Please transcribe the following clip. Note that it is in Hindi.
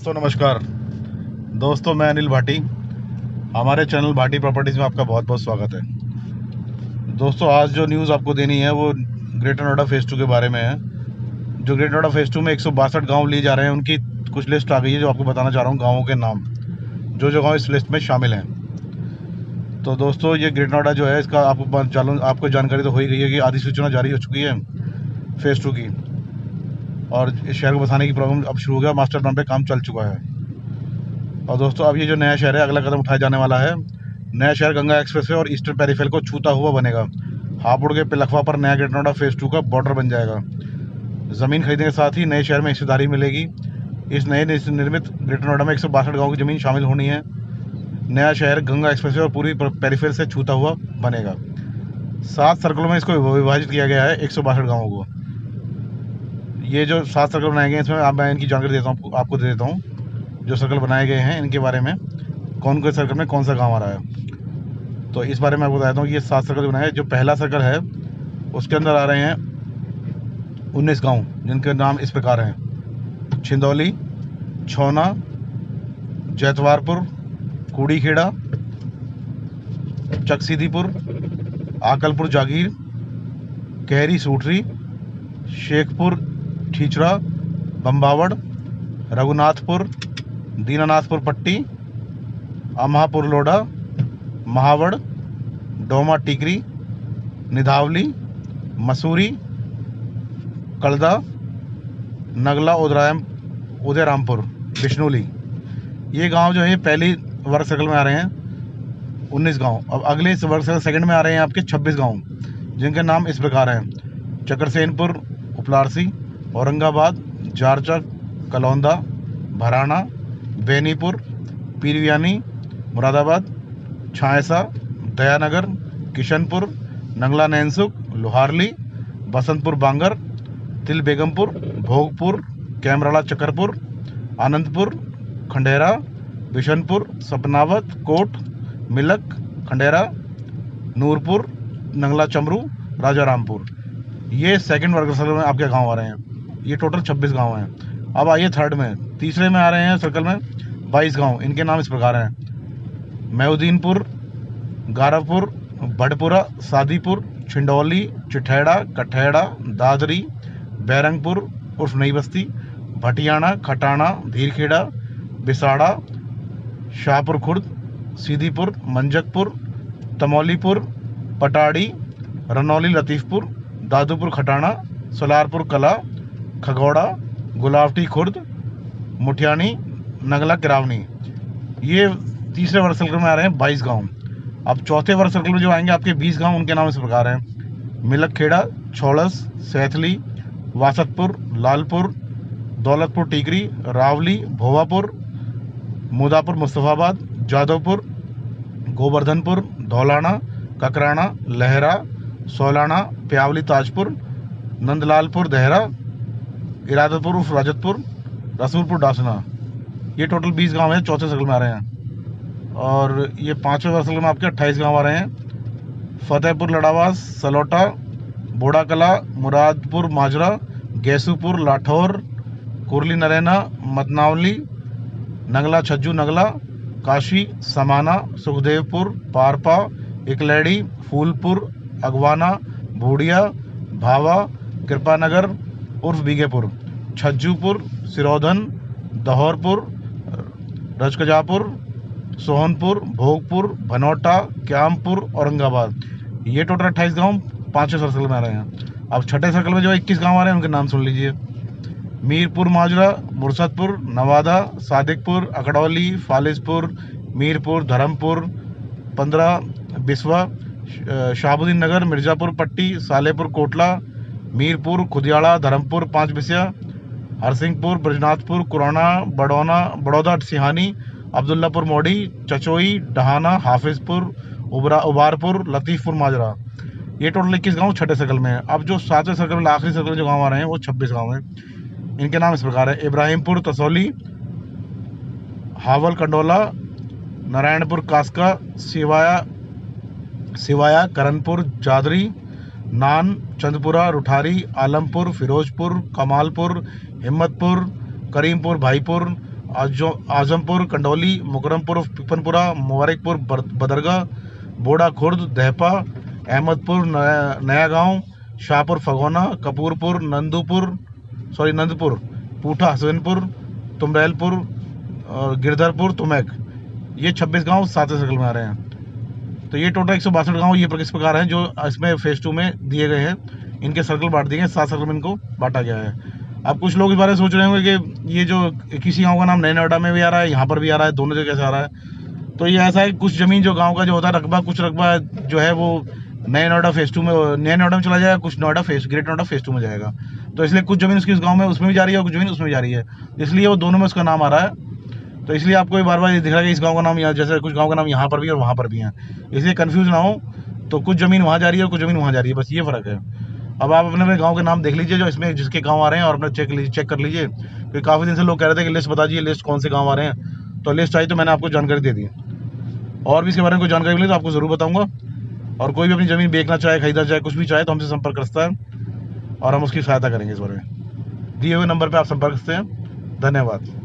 दोस्तों नमस्कार। दोस्तों मैं अनिल भाटी, हमारे चैनल भाटी प्रॉपर्टीज़ में आपका बहुत बहुत स्वागत है। दोस्तों आज जो न्यूज़ आपको देनी है वो ग्रेटर नोएडा फेज़ 2 के बारे में है। जो ग्रेटर नोएडा फेज़ 2 में 162 गांव लिए जा रहे हैं, उनकी कुछ लिस्ट आ गई है जो आपको बताना चाह रहा हूँ। गाँवों के नाम जो गाँव इस लिस्ट में शामिल हैं। तो दोस्तों ये ग्रेटर नोएडा जो है, इसका आपको जानकारी तो हो ही गई है कि अधिसूचना जारी हो चुकी है फेज़ 2 की, और इस शहर को बसाने की प्रॉब्लम अब शुरू हो गया। मास्टर प्लान पे काम चल चुका है। और दोस्तों अब ये जो नया शहर है, अगला कदम उठाया जाने वाला है। नया शहर गंगा एक्सप्रेसवे और ईस्टर्न पेरिफेरल को छूता हुआ बनेगा। हापुड़ के पिलखवा पर नया ग्रेटर नोएडा फेज़ 2 का बॉर्डर बन जाएगा। ज़मीन खरीदने के साथ ही नए शहर में हिस्सेदारी मिलेगी। इस नए निर्मित ग्रेटर नोएडा में 162 गाँव की ज़मीन शामिल होनी है। नया शहर गंगा एक्सप्रेसवे और पूरी पेरिफेरल से छूता हुआ बनेगा। 7 सर्कलों में इसको विभाजित किया गया है, 162 गाँवों को। ये जो 7 सर्कल बनाए गए हैं, इसमें मैं इनकी जानकारी देता हूँ, आपको दे देता हूँ। जो सर्कल बनाए गए हैं इनके बारे में, कौन कौन सर्कल में कौन सा गांव आ रहा है, तो इस बारे में आपको बताता हूँ। ये 7 सर्कल बनाए हैं। जो पहला सर्कल है उसके अंदर आ रहे हैं 19 गांव, जिनके नाम इस प्रकार हैं: छिंदौली, छौना, जैतवारपुर, कूड़ीखेड़ा, चकसीदीपुर, आकलपुर जागीर, कहरी सूटरी, शेखपुर ठीचरा, बम्बावड़, रघुनाथपुर, दीनानाथपुर पट्टी, अम्हापुर लोडा, महावड़, डोमा टीकरी, निधावली, मसूरी, कलदा, नगला, उदयरामपुर, बिश्नोली। ये गांव जो है पहली वर्ग सर्कल में आ रहे हैं 19 गांव। अब अगले वर्ग सर्कल सेकंड में आ रहे हैं आपके 26 गांव, जिनके नाम इस प्रकार हैं: चकरसेनपुर, उपलारसी, औरंगाबाद, जारचक, कलौंदा, भराना, बेनीपुर, पीरवियानी, मुरादाबाद, छायसा, दयानगर, किशनपुर, नंगला नैनसुख, लोहारली, बसंतपुर बांगर, तिल बेगमपुर, भोगपुर, कैमराला चकरपुर, आनंदपुर, खंडेरा, बिशनपुर, सपनावत, कोट, मिलक, खंडेरा, नूरपुर, नंगला चमरू, राजारामपुर। ये सेकंड वर्ग सर्कल में आपके गांव आ रहे हैं। ये टोटल 26 गांव हैं। अब आइए थर्ड में, तीसरे में आ रहे हैं सर्कल में 22 गांव। इनके नाम इस प्रकार हैं: मेउद्दीनपुर, गारापुर, बड़पुरा, सादीपुर, छिंडौली, चिठैड़ा, कठैड़ा, दादरी, बैरंगपुर उर्फ नई बस्ती, भटियाना, खटाना, धीरखेड़ा, बिसाड़ा, शाहपुर खुर्द, सीदीपुर, मंजकपुर, तमौलीपुर, पटाड़ी, रनौली, लतीफ़पुर, दादूपुर, खटाना, सोलारपुर कला, खगौड़ा, गुलावटी खुर्द, मुठियानी, नगला, किरावनी। ये तीसरे वर्ग सर्कल में आ रहे हैं 22 गांव। अब चौथे वर्ग सर्कल में जो आएंगे आपके 20 गांव, उनके नाम इस प्रकार हैं: मिलकखेड़ा, छोड़स, सैथली, वासतपुर, लालपुर, दौलतपुर टीकरी, रावली, भोवापुर, मुदापुर, मुस्तफ़ाबाद, जादवपुर, गोवर्धनपुर, धौलाना, ककराना, लहरा, सोलाना, प्यावली, ताजपुर, नंदलालपुर, देहरा, इरादतपुर उर्फ राजतपुर, रसूलपुर, डासना। ये टोटल 20 गांव हैं, चौथे सर्कल में आ रहे हैं। और ये पाँचवें वर्ग सर्कल में आपके 28 गांव आ रहे हैं: फतेहपुर, लड़ावास, सलोटा, बोड़ाकला, मुरादपुर माजरा, गैसूपुर, लाठौर, कुरली नरैना, मतनावली, नगला छज्जू, नगला, काशी, समाना, सुखदेवपुर, पारपा, इकलैड़ी, फूलपुर, अगवाना, भूड़िया, भावा, कृपानगर उर्फ बीगेपुर, छज्जूपुर, सिरोधन, दहौरपुर, रजकजापुर, सोहनपुर, भोगपुर, भनौटा, क्यामपुर, औरंगाबाद। ये टोटल 28 गांव पाँचवें सर्कल में आ रहे हैं। अब छठे सर्कल में जो 21 गांव आ रहे हैं, उनके नाम सुन लीजिए: मीरपुर माजरा, मुर्सदपुर, नवादा, सादिकपुर, अकड़ौली, फालिसपुर, मीरपुर, धर्मपुर, 15, बिस्वा, शाहबुद्दीन नगर, मिर्ज़ापुर पट्टी, सालेपुर, कोटला, मीरपुर, खुदियाड़ा, धर्मपुर, 5 बिस्या, हरसिंहपुर, ब्रजनाथपुर, कुराना, बड़ौदा, सिहानी, अब्दुल्लापुर मोड़ी, चचोई, डहाना, हाफिजपुर, उबारपुर, लतीफ़पुर माजरा। ये टोटल 21 गांव छठे सर्कल में है। अब जो सातवें सर्कल में आखिरी सर्कल में जो गांव आ रहे हैं वो 26 गांव हैं। इनके नाम इस प्रकार है: इब्राहिमपुर, तसौली, हावल, कंडोला, नारायणपुर, कास्का, सिवाया, करनपुर, जादरी, नान, चंदपुरा, रुठारी, आलमपुर, फिरोजपुर, कमालपुर, हिम्मतपुर, करीमपुर, भाईपुर, आजमपुर, कंडौली, मुकरमपुर, पिपनपुरा, मुबारकपुर, बदरगाह, बोड़ा खुर्द, दहपा, अहमदपुर, नया गांव, शाहपुर फगोना, कपूरपुर, नंदपुर, पूठा हसनपुर, तुमरेलपुर और गिरधरपुर, तुमैक, ये 26 गांव 7वें सर्कल में आ रहे हैं। तो ये टोटल 162 गांव ये इस प्रकार हैं जो इसमें फेज़ 2 में दिए गए हैं। इनके सर्कल बांट दिए गए, 7 सर्कल में इनको बांटा गया है। अब कुछ लोग इस बारे में सोच रहे होंगे कि ये जो किसी गांव का नाम नए नोएडा में भी आ रहा है, यहाँ पर भी आ रहा है, दोनों जगह कैसे आ रहा है। तो ये ऐसा है, कुछ ज़मीन जो गांव का जो होता है रकबा, कुछ रकबा जो है वो नए नोएडा फेज़ 2 में, नए नोएडा में चला जाएगा, कुछ ग्रेट नोएडा फेज़ 2 में जाएगा। तो इसलिए कुछ ज़मीन उसकी इस गाँव में उसमें भी जा रही है और कुछ ज़मीन उसमें भी जा रही है, इसलिए वो दोनों में उसका नाम आ रहा है। तो इसलिए आपको ये बार बार ये दिख रहा है कि इस गांव का नाम यहाँ, जैसे कुछ गांव का नाम यहाँ पर भी और वहाँ पर भी है, इसलिए कंफ्यूज ना हो। तो कुछ ज़मीन वहाँ जा रही है और कुछ ज़मीन वहाँ जा रही है, बस ये फ़र्क है। अब आप अपने गांव के नाम देख लीजिए जो इसमें जिसके गांव आ रहे हैं और अपना चेक कर लीजिए, क्योंकि काफ़ी दिन से लोग कह रहे थे कि लिस्ट बता दीजिए, लिस्ट कौन से गाँव आ रहे हैं। तो लिस्ट आई तो मैंने आपको जानकारी दे दी। और भी इसके बारे में कोई जानकारी मिली तो आपको ज़रूर बताऊँगा। और कोई भी अपनी ज़मीन बेचना चाहे, खरीदना चाहे, कुछ भी चाहे तो हमसे संपर्क कर सकता है और हम उसकी सहायता करेंगे इस बारे में। दिए हुए नंबर पर आप संपर्क करते हैं। धन्यवाद।